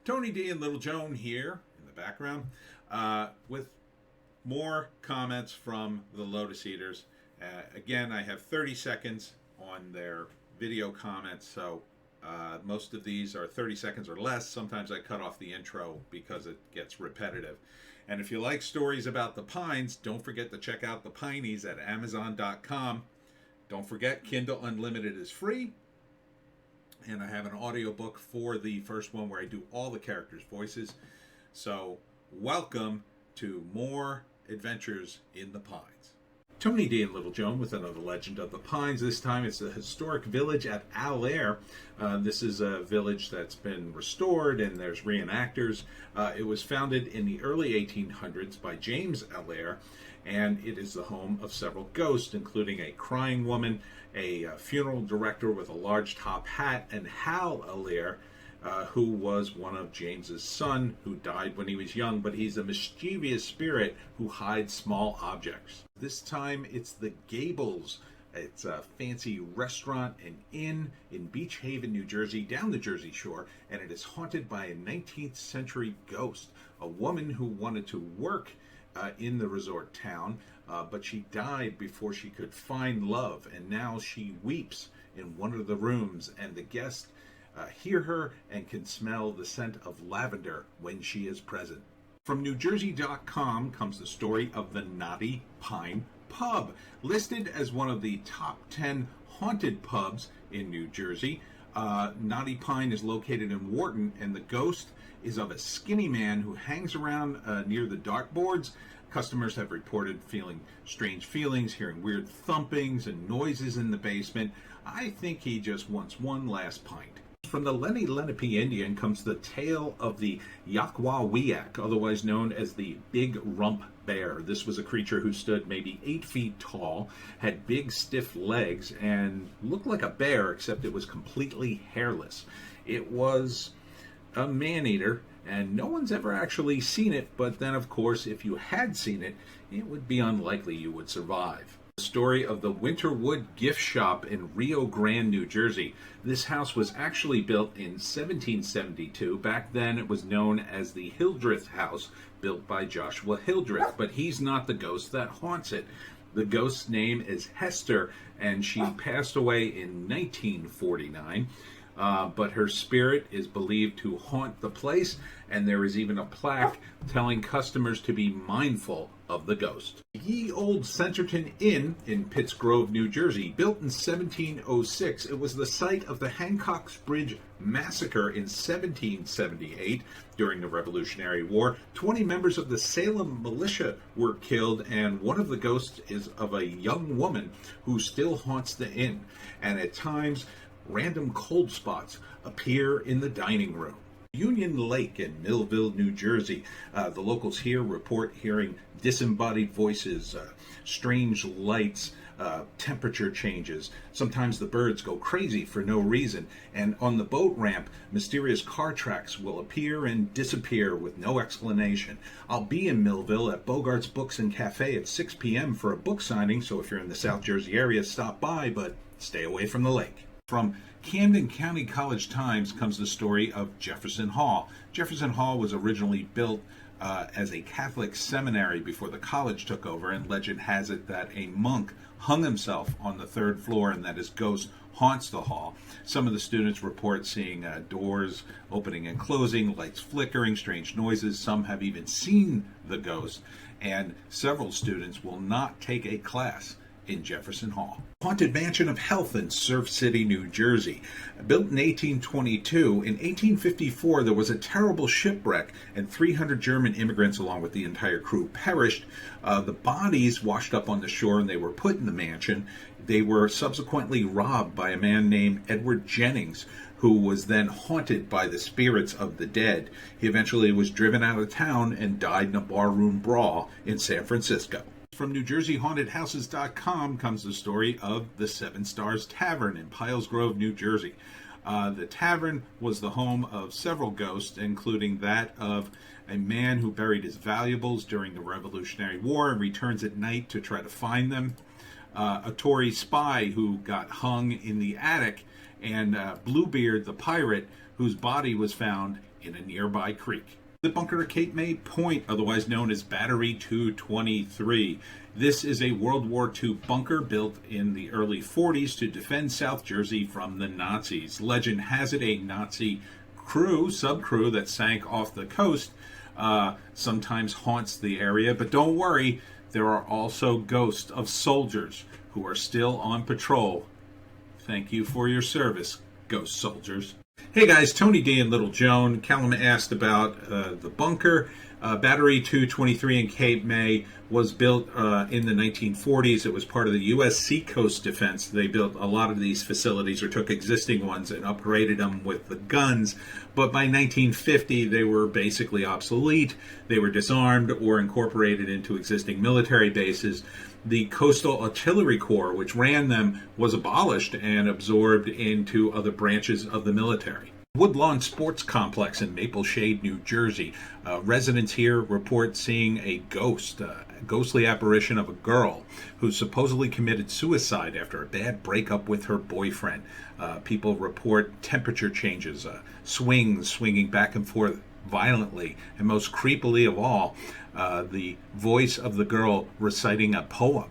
Tony D and Little Joan here in the background with more comments from the Lotus Eaters. Again, I have 30 seconds on their video comments, so most of these are 30 seconds or less. Sometimes I cut off the intro because it gets repetitive. And if you like stories about the Pines, don't forget to check out the Pineys at Amazon.com. Don't forget, Kindle Unlimited is free. And I have an audiobook for the first one where I do all the characters' voices. So, welcome to more adventures in the Pines. Tony D and Little Joan with another Legend of the Pines. This time it's the historic village at Allaire. This is a village that's been restored and there's reenactors. It was founded in the early 1800s by James Allaire, and it is the home of several ghosts, including a crying woman, a funeral director with a large top hat, and Hal Allaire, who was one of James's son, who died when he was young, but he's a mischievous spirit who hides small objects. This time it's the Gables. It's a fancy restaurant and inn in Beach Haven, New Jersey, down the Jersey Shore, and it is haunted by a 19th century ghost, a woman who wanted to work in the resort town, but she died before she could find love, and now she weeps in one of the rooms, and the guests hear her and can smell the scent of lavender when she is present. From NewJersey.com comes the story of the Knotty Pine Pub, listed as one of the top 10 haunted pubs in New Jersey. Knotty Pine is located in Wharton, and the ghost is of a skinny man who hangs around near the dartboards. Customers have reported feeling strange feelings, hearing weird thumpings and noises in the basement. I think he just wants one last pint. From the Lenni Lenape Indian comes the tale of the Yakwawiak, otherwise known as the Big Rump Bear. This was a creature who stood maybe 8 feet tall, had big stiff legs, and looked like a bear, except it was completely hairless. It was a man-eater, and no one's ever actually seen it, but then, of course, if you had seen it, it would be unlikely you would survive. The story of the Winterwood Gift Shop in Rio Grande, New Jersey. This house was actually built in 1772. Back then, it was known as the Hildreth House, built by Joshua Hildreth, but he's not the ghost that haunts it. The ghost's name is Hester, and she passed away in 1949. But her spirit is believed to haunt the place, and there is even a plaque telling customers to be mindful of the ghost. Ye Old Centerton Inn in Pitts Grove, New Jersey, built in 1706. It was the site of the Hancock's Bridge Massacre in 1778 during the Revolutionary War. 20 members of the Salem militia were killed, and one of the ghosts is of a young woman who still haunts the inn, and at times random cold spots appear in the dining room. Union Lake in Millville, New Jersey. The locals here report hearing disembodied voices, strange lights, temperature changes. Sometimes the birds go crazy for no reason. And on the boat ramp, mysterious car tracks will appear and disappear with no explanation. I'll be in Millville at Bogart's Books and Cafe at 6 p.m. for a book signing, so if you're in the South Jersey area, stop by, but stay away from the lake. From Camden County College Times comes the story of Jefferson Hall. Jefferson Hall was originally built as a Catholic seminary before the college took over, and legend has it that a monk hung himself on the 3rd floor and that his ghost haunts the hall. Some of the students report seeing doors opening and closing, lights flickering, strange noises. Some have even seen the ghost, and several students will not take a class in Jefferson Hall. Haunted Mansion of Health in Surf City, New Jersey. Built in 1822, in 1854 there was a terrible shipwreck and 300 German immigrants along with the entire crew perished. The bodies washed up on the shore and they were put in the mansion. They were subsequently robbed by a man named Edward Jennings, who was then haunted by the spirits of the dead. He eventually was driven out of town and died in a barroom brawl in San Francisco. From NewJerseyHauntedHouses.com comes the story of the Seven Stars Tavern in Piles Grove, New Jersey. The tavern was the home of several ghosts, including that of a man who buried his valuables during the Revolutionary War and returns at night to try to find them. A Tory spy who got hung in the attic, and Bluebeard the pirate, whose body was found in a nearby creek. The bunker at Cape May Point, otherwise known as Battery 223. This is a World War II bunker built in the early 40s to defend South Jersey from the Nazis. Legend has it a Nazi subcrew that sank off the coast sometimes haunts the area, but don't worry, there are also ghosts of soldiers who are still on patrol. Thank you for your service, ghost soldiers. Hey guys, Tony D and Little Joan. Callum asked about the bunker. Battery 223 in Cape May was built in the 1940s. It was part of the U.S. Seacoast Defense. They built a lot of these facilities, or took existing ones and upgraded them with the guns. But by 1950, they were basically obsolete. They were disarmed or incorporated into existing military bases. The Coastal Artillery Corps, which ran them, was abolished and absorbed into other branches of the military. Woodlawn Sports Complex in Maple Shade, New Jersey. Residents here report seeing a ghostly apparition of a girl who supposedly committed suicide after a bad breakup with her boyfriend. People report temperature changes, swinging back and forth violently, and most creepily of all, the voice of the girl reciting a poem.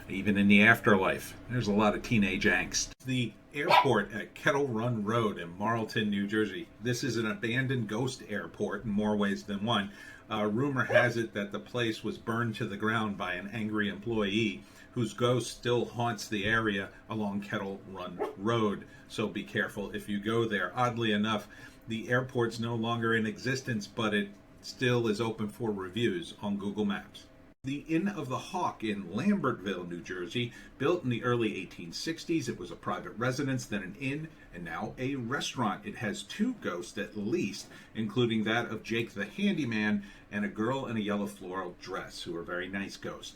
Even in the afterlife, there's a lot of teenage angst. The airport at Kettle Run Road in Marlton, New Jersey. This is an abandoned ghost airport in more ways than one. Rumor has it that the place was burned to the ground by an angry employee whose ghost still haunts the area along Kettle Run Road. So be careful if you go there. Oddly enough, the airport's no longer in existence, but it still is open for reviews on Google Maps. The Inn of the Hawk in Lambertville, New Jersey, built in the early 1860s. It was a private residence, then an inn, and now a restaurant. It has two ghosts at least, including that of Jake the Handyman and a girl in a yellow floral dress, who are very nice ghosts.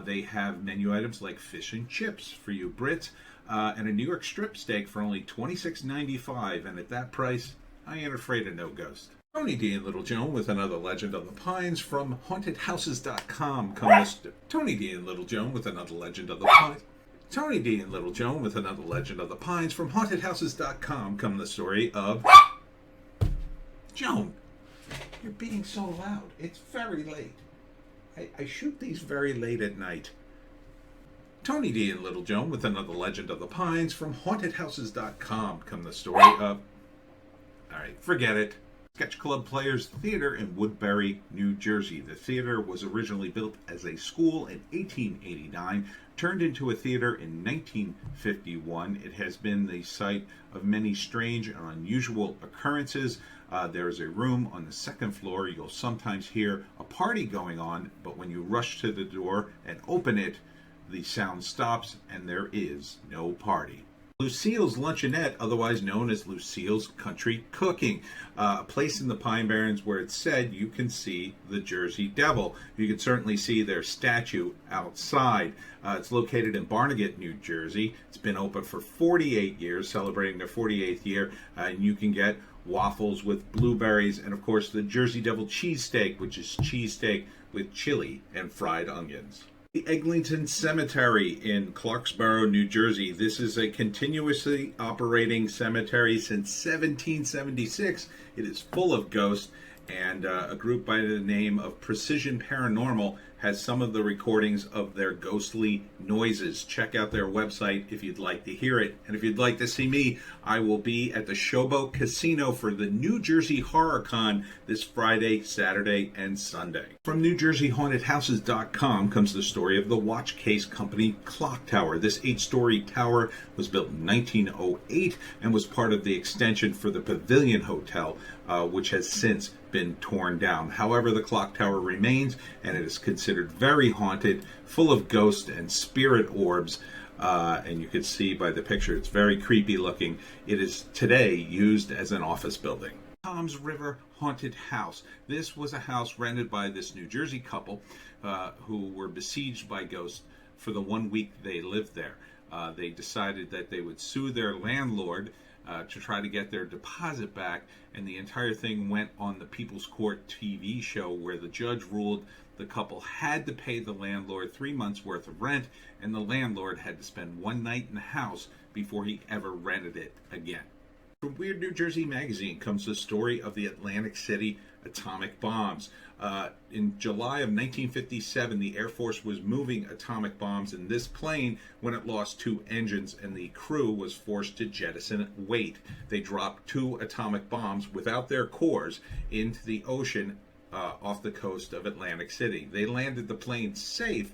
They have menu items like fish and chips for you Brits, and a New York strip steak for only $26.95, and at that price, I ain't afraid of no ghost. Tony D and Little Joan with another Legend of the Pines from hauntedhouses.com. Tony D and Little Joan with another Legend of the Pines. Tony D and Little Joan with another Legend of the Pines from hauntedhouses.com come the story of Joan. You're being so loud. It's very late. I shoot these very late at night. Tony D and Little Joan with another Legend of the Pines from hauntedhouses.com come the story of... Alright, forget it. Sketch Club Players Theater in Woodbury, New Jersey. The theater was originally built as a school in 1889, turned into a theater in 1951. It has been the site of many strange and unusual occurrences. There is a room on the second floor. You'll sometimes hear a party going on, but when you rush to the door and open it, the sound stops and there is no party. Lucilles Luncheonette, otherwise known as Lucille's Country Cooking, a place in the Pine Barrens where it's said you can see the Jersey Devil. You can certainly see their statue outside. It's located in Barnegat, New Jersey. It's been open for 48 years, celebrating their 48th year, and you can get waffles with blueberries and, of course, the Jersey Devil cheesesteak, which is cheesesteak with chili and fried onions. The Egglington Cemetery in Clarksboro, New Jersey. This is a continuously operating cemetery since 1776. It is full of ghosts, and a group by the name of Precision Paranormal has some of the recordings of their ghostly noises. Check out their website if you'd like to hear it. And if you'd like to see me, I will be at the Showboat Casino for the New Jersey Horror Con this Friday, Saturday, and Sunday. From NewJerseyHauntedHouses.com comes the story of the watch case company Clock Tower. This 8-story tower was built in 1908 and was part of the extension for the Pavilion Hotel, which has since been torn down. However, the clock tower remains, and it is considered very haunted, full of ghosts and spirit orbs, and you can see by the picture it's very creepy looking. It is today used as an office building. Tom's River Haunted House. This was a house rented by this New Jersey couple who were besieged by ghosts for the 1 week they lived there. They decided that they would sue their landlord to try to get their deposit back, and the entire thing went on the People's Court TV show, where the judge ruled the couple had to pay the landlord 3 months worth of rent, and the landlord had to spend one night in the house before he ever rented it again. From Weird New Jersey magazine comes the story of the Atlantic City atomic bombs. In July of 1957, the Air Force was moving atomic bombs in this plane when it lost 2 engines and the crew was forced to jettison weight. They dropped 2 atomic bombs without their cores into the ocean off the coast of Atlantic City. They landed the plane safe,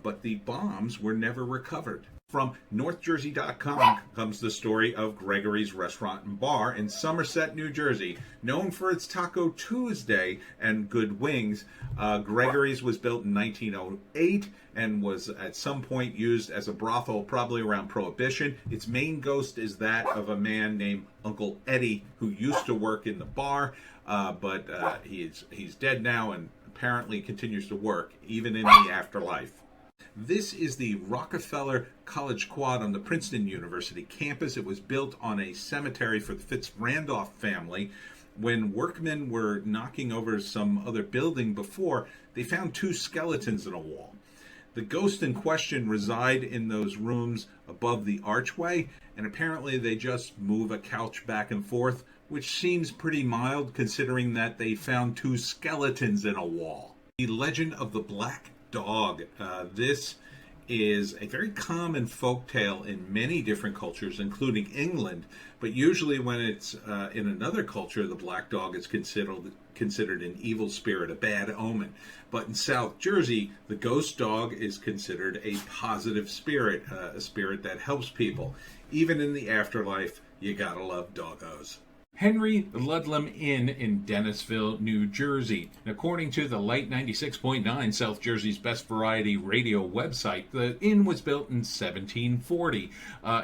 but the bombs were never recovered. From NorthJersey.com comes the story of Gregorys Restaurant and Bar in Somerset, New Jersey. Known for its Taco Tuesday and good wings, Gregorys was built in 1908 and was at some point used as a brothel probably around Prohibition. Its main ghost is that of a man named Uncle Eddie who used to work in the bar, but he's dead now and apparently continues to work even in the afterlife. This is the Rockefeller College Quad on the Princeton University campus. It was built on a cemetery for the Fitz-Randolph family. When workmen were knocking over some other building before, they found 2 skeletons in a wall. The ghosts in question reside in those rooms above the archway, and apparently they just move a couch back and forth, which seems pretty mild considering that they found 2 skeletons in a wall. The Legend of the Black Dog. This is a very common folk tale in many different cultures, including England, but usually when it's in another culture, the black dog is considered an evil spirit, a bad omen. But in South Jersey, the ghost dog is considered a positive spirit, a spirit that helps people. Even in the afterlife, you gotta love doggos. Henry Ludlam Inn in Dennisville, New Jersey. According to the Light 96.9, South Jersey's best variety radio website, the inn was built in 1740.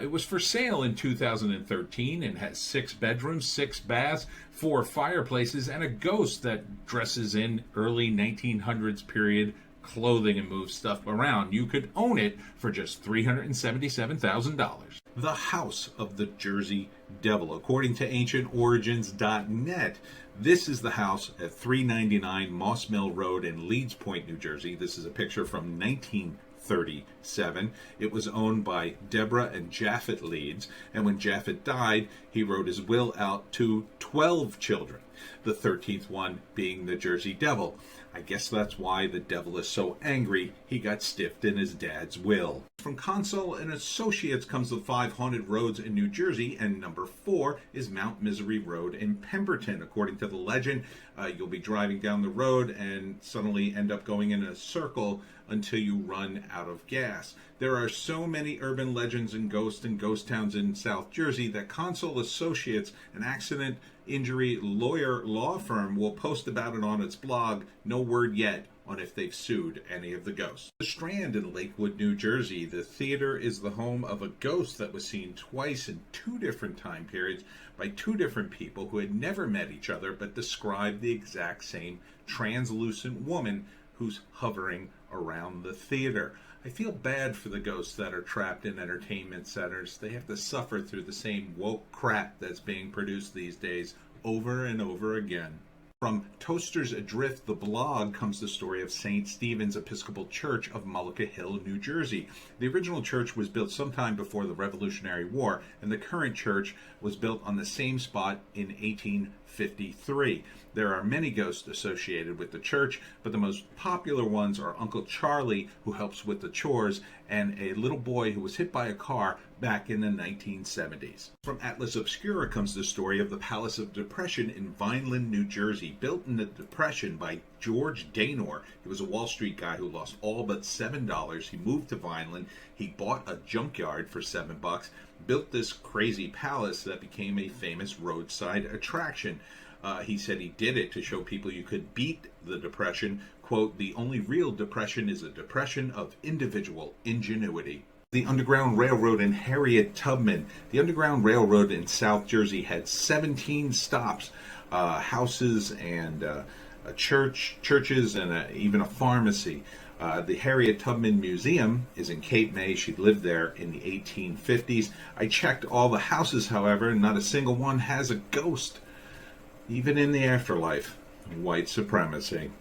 It was for sale in 2013 and has 6 bedrooms, 6 baths, 4 fireplaces, and a ghost that dresses in early 1900s period clothing and moves stuff around. You could own it for just $377,000. The House of the Jersey Devil. According to AncientOrigins.net, this is the house at 399 Moss Mill Road in Leeds Point, New Jersey. This is a picture from 1937. It was owned by Deborah and Japhet Leeds, and when Japhet died, he wrote his will out to 12 children, the 13th one being the Jersey Devil. I guess that's why the devil is so angry he got stiffed in his dad's will. From Console and Associates comes the 5 haunted roads in New Jersey, and number 4 is Mount Misery Road in Pemberton. According to the legend, you'll be driving down the road and suddenly end up going in a circle until you run out of gas. There are so many urban legends and ghost towns in South Jersey that Console Associates, an accident injury lawyer law firm, will post about it on its blog. No word yet on if they've sued any of the ghosts. The Strand in Lakewood, New Jersey. The theater is the home of a ghost that was seen twice in 2 different time periods by 2 different people who had never met each other but described the exact same translucent woman who's hovering around the theater. I feel bad for the ghosts that are trapped in entertainment centers. They have to suffer through the same woke crap that's being produced these days over and over again. From Toasters Adrift, the blog, comes the story of St. Stephen's Episcopal Church of Mullica Hill, New Jersey. The original church was built sometime before the Revolutionary War, and the current church was built on the same spot in 1853. There are many ghosts associated with the church, but the most popular ones are Uncle Charlie, who helps with the chores, and a little boy who was hit by a car back in the 1970s. From Atlas Obscura comes the story of the Palace of Depression in Vineland, New Jersey. Built in the Depression by George Daynor. He was a Wall Street guy who lost all but $7. He moved to Vineland. He bought a junkyard for $7, built this crazy palace that became a famous roadside attraction. He said he did it to show people you could beat the Depression. Quote, "The only real depression is a depression of individual ingenuity." The Underground Railroad in Harriet Tubman. The Underground Railroad in South Jersey had 17 stops, houses and churches and even a pharmacy. The Harriet Tubman Museum is in Cape May. She lived there in the 1850s. I checked all the houses, however, and not a single one has a ghost. Even in the afterlife, white supremacy.